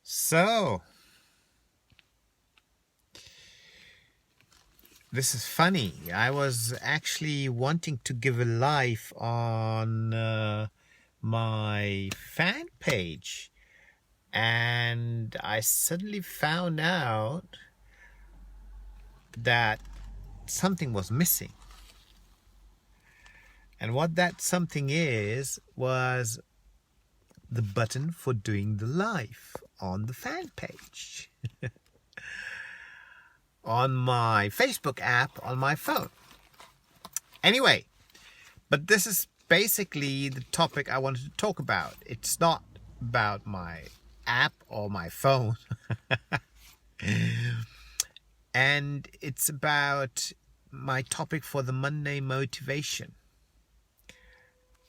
So, this is funny. I was actually wanting to give a live on my fan page, and I suddenly found out that something was missing. And what that something was the button for doing the live on the fan page. On my Facebook app on my phone. Anyway, but this is basically the topic I wanted to talk about. It's not about my app or my phone. And it's about my topic for the Monday motivation.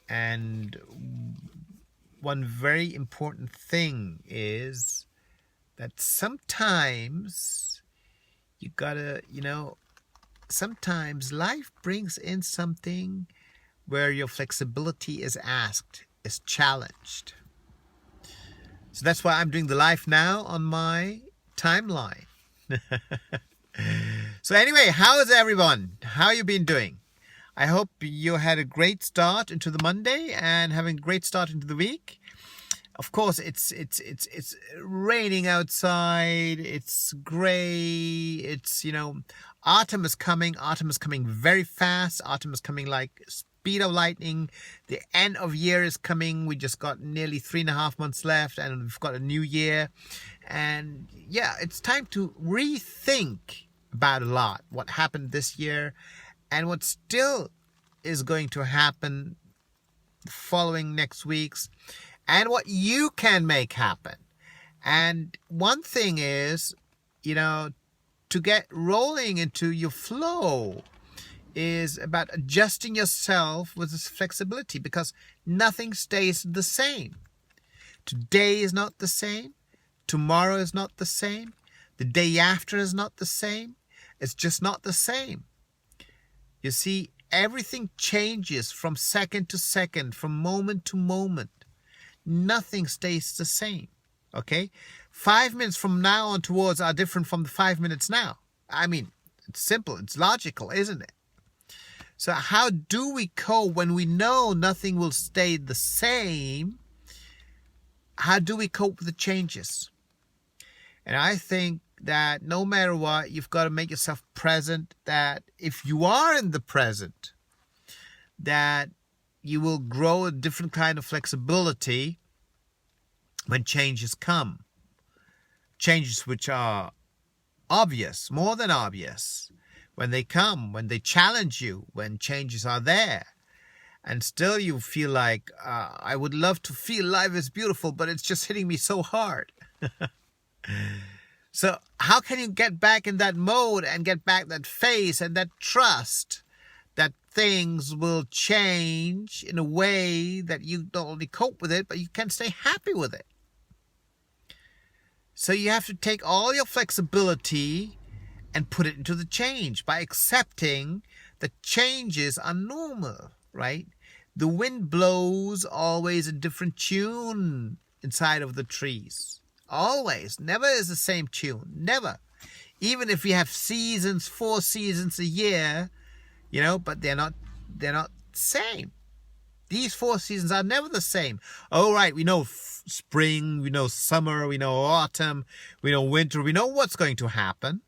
And one very important thing is that sometimes you gotta, sometimes life brings in something where your flexibility is asked, is challenged. So that's why I'm doing the live now on my timeline. So anyway, how is everyone? How you been doing? I hope you had a great start into the Monday and having a great start into the week. Of course, it's raining outside. It's gray. It's, autumn is coming. Autumn is coming very fast. Autumn is coming like speed of lightning. The end of year is coming. We just got nearly 3.5 months left, and we've got a new year. And yeah, it's time to rethink about a lot. What happened this year and what still is going to happen the following next weeks. And what you can make happen. And one thing is, to get rolling into your flow is about adjusting yourself with this flexibility, because nothing stays the same. Today is not the same. Tomorrow is not the same. The day after is not the same. It's just not the same. You see, everything changes from second to second, from moment to moment. Nothing stays the same, okay? 5 minutes from now on towards are different from the 5 minutes now. I mean, it's simple, it's logical, isn't it? So how do we cope when we know nothing will stay the same? How do we cope with the changes? And I think that no matter what, you've got to make yourself present, that if you are in the present, that you will grow a different kind of flexibility when changes come. Changes which are obvious, more than obvious. When they come, when they challenge you, when changes are there. And still you feel like, I would love to feel life is beautiful, but it's just hitting me so hard. So how can you get back in that mode and get back that faith and that trust that things will change in a way that you not only cope with it, but you can stay happy with it? So you have to take all your flexibility and put it into the change by accepting that changes are normal, right? The wind blows always a different tune inside of the trees. Always. Never is the same tune. Never. Even if we have seasons, 4 seasons a year, but they're not same. These 4 seasons are never the same. All right, we know spring, we know summer, we know autumn, we know winter, we know what's going to happen.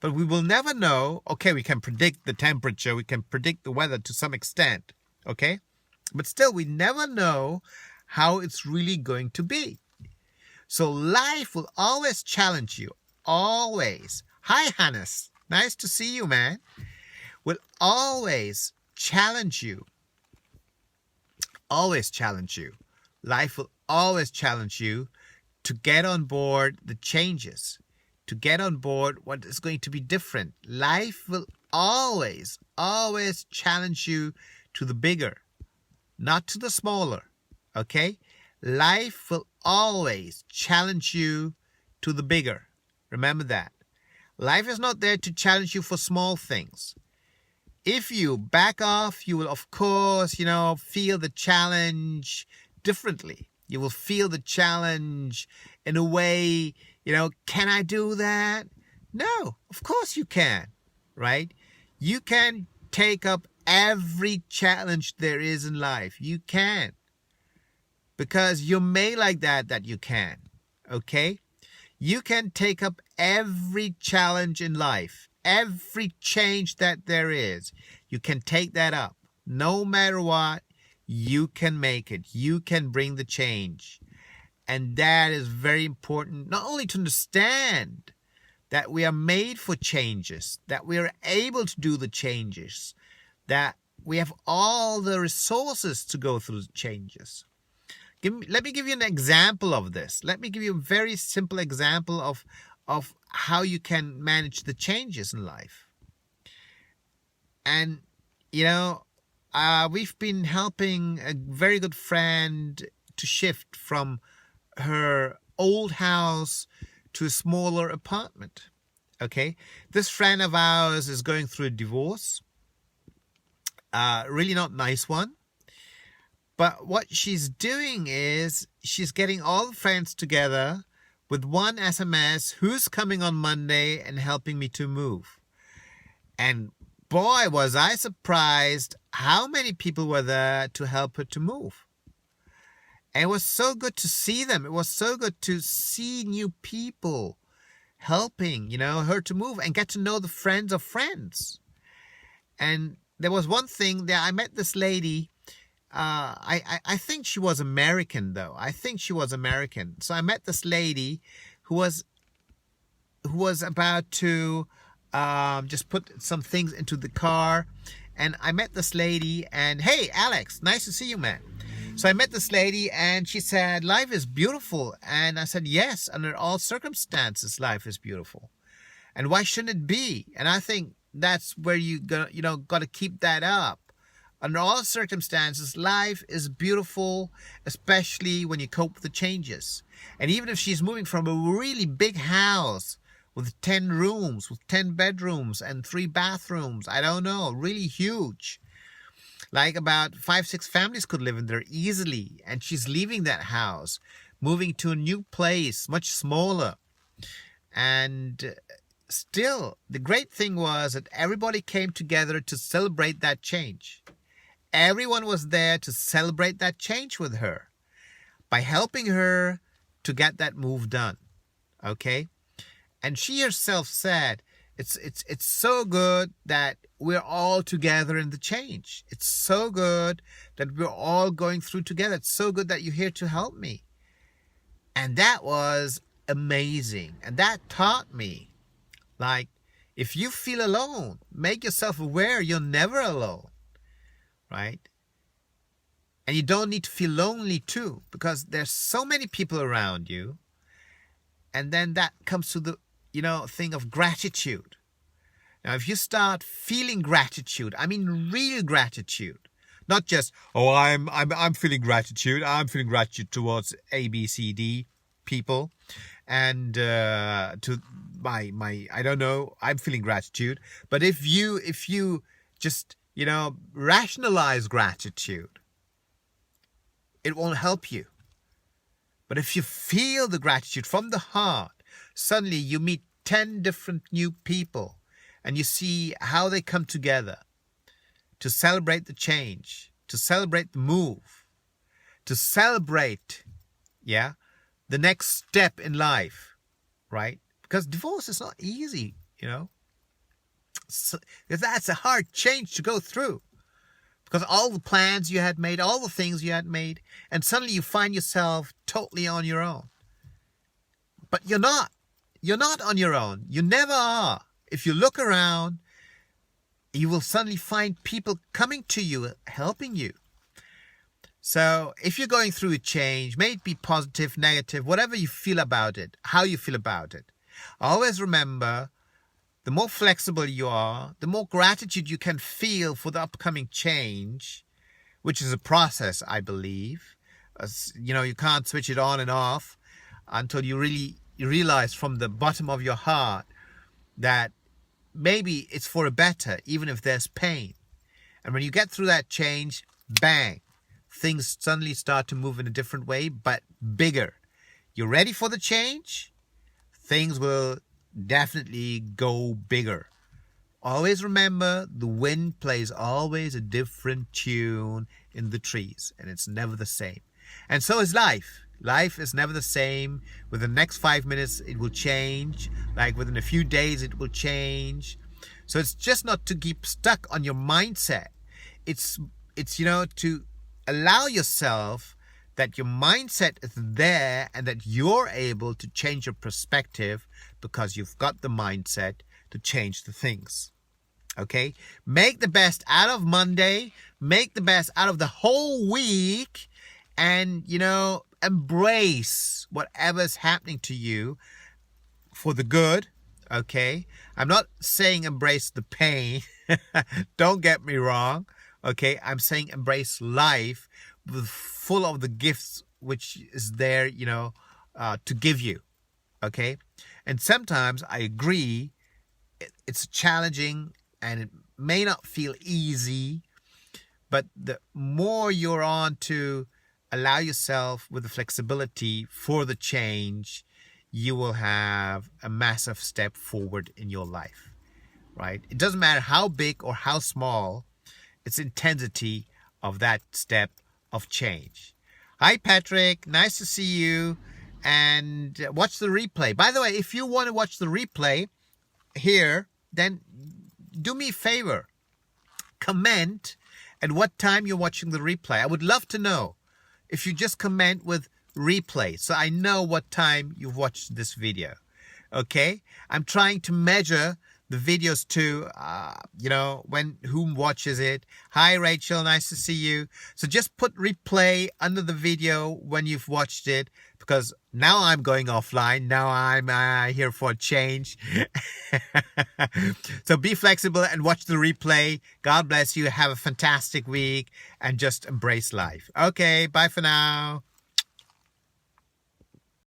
But we will never know. Okay, we can predict the temperature, we can predict the weather to some extent, okay? But still, we never know how it's really going to be. So life will always challenge you, always. Hi, Hannes. Nice to see you, man. Will always challenge you. Always challenge you. Life will always challenge you to get on board the changes, to get on board what is going to be different. Life will always challenge you to the bigger, not to the smaller, okay? Life will always challenge you to the bigger. Remember that. Life is not there to challenge you for small things. If you back off, you will, of course, feel the challenge differently. You will feel the challenge in a way, can I do that? No, of course you can, right? You can take up every challenge there is in life. You can. Because you're made like that you can. Okay? You can take up every challenge in life. Every change that there is. You can take that up. No matter what, you can make it. You can bring the change. And that is very important, not only to understand that we are made for changes, that we are able to do the changes, that we have all the resources to go through the changes. Let me give you an example of this. Let me give you a very simple example of how you can manage the changes in life. And, we've been helping a very good friend to shift from her old house to a smaller apartment. Okay? This friend of ours is going through a divorce. Really not nice one. But what she's doing is she's getting all the friends together with one SMS, who's coming on Monday and helping me to move. And boy, was I surprised how many people were there to help her to move. And it was so good to see them. It was so good to see new people helping, her to move and get to know the friends of friends. And there was one thing there. I met this lady. I think she was American, though. I think she was American. So I met this lady who was about to just put some things into the car. And I met this lady and, hey, Alex, nice to see you, man. So I met this lady and she said, life is beautiful. And I said, yes, under all circumstances, life is beautiful. And why shouldn't it be? And I think that's where you got to keep that up. Under all circumstances, life is beautiful, especially when you cope with the changes. And even if she's moving from a really big house with 10 rooms, with 10 bedrooms and 3 bathrooms, I don't know, really huge. Like about 5-6 families could live in there easily. And she's leaving that house, moving to a new place, much smaller. And still, the great thing was that everybody came together to celebrate that change. Everyone was there to celebrate that change with her by helping her to get that move done. Okay? And she herself said, it's so good that we're all together in the change. It's so good that we're all going through together. It's so good that you're here to help me. And that was amazing. And that taught me, like, if you feel alone, make yourself aware you're never alone. Right? And you don't need to feel lonely too, because there's so many people around you. And then that comes to the, thing of gratitude. Now, if you start feeling gratitude, I mean real gratitude, not just, I'm feeling gratitude. I'm feeling gratitude towards A, B, C, D people, and to my I don't know, I'm feeling gratitude. But if you just rationalize gratitude, it won't help you. But if you feel the gratitude from the heart, suddenly you meet 10 different new people and you see how they come together to celebrate the change, to celebrate the move, to celebrate, the next step in life, right? Because divorce is not easy, So that's a hard change to go through, because all the plans you had made, all the things you had made, and suddenly you find yourself totally on your own. But you're not on your own. You never are. If you look around, you will suddenly find people coming to you, helping you. So if you're going through a change, may it be positive, negative, whatever you feel about it, how you feel about it, always remember, the more flexible you are, the more gratitude you can feel for the upcoming change, which is a process, I believe. You can't switch it on and off until you really realize from the bottom of your heart that maybe it's for a better, even if there's pain. And when you get through that change, bang, things suddenly start to move in a different way, but bigger. You're ready for the change? Things will definitely go bigger. Always remember, the wind plays always a different tune in the trees, and it's never the same. And so is life. Life is never the same. Within the next 5 minutes, it will change. Like within a few days, it will change. So it's just not to keep stuck on your mindset. It's to allow yourself that your mindset is there and that you're able to change your perspective because you've got the mindset to change the things. Okay? Make the best out of Monday. Make the best out of the whole week. And, embrace whatever's happening to you for the good. Okay? I'm not saying embrace the pain. Don't get me wrong. Okay? I'm saying embrace life with full of the gifts which is there, to give you. Okay? And sometimes I agree it's challenging and it may not feel easy, but the more you're on to allow yourself with the flexibility for the change, you will have a massive step forward in your life, right? It doesn't matter how big or how small, it's intensity of that step of change. Hi, Patrick. Nice to see you. And watch the replay. By the way, if you want to watch the replay here, then do me a favor. Comment at what time you're watching the replay. I would love to know if you just comment with replay so I know what time you've watched this video. Okay? I'm trying to measure the videos too, whom watches it. Hi, Rachel. Nice to see you. So just put replay under the video when you've watched it, because now I'm going offline. Now I'm here for a change. So be flexible and watch the replay. God bless you. Have a fantastic week and just embrace life. Okay. Bye for now.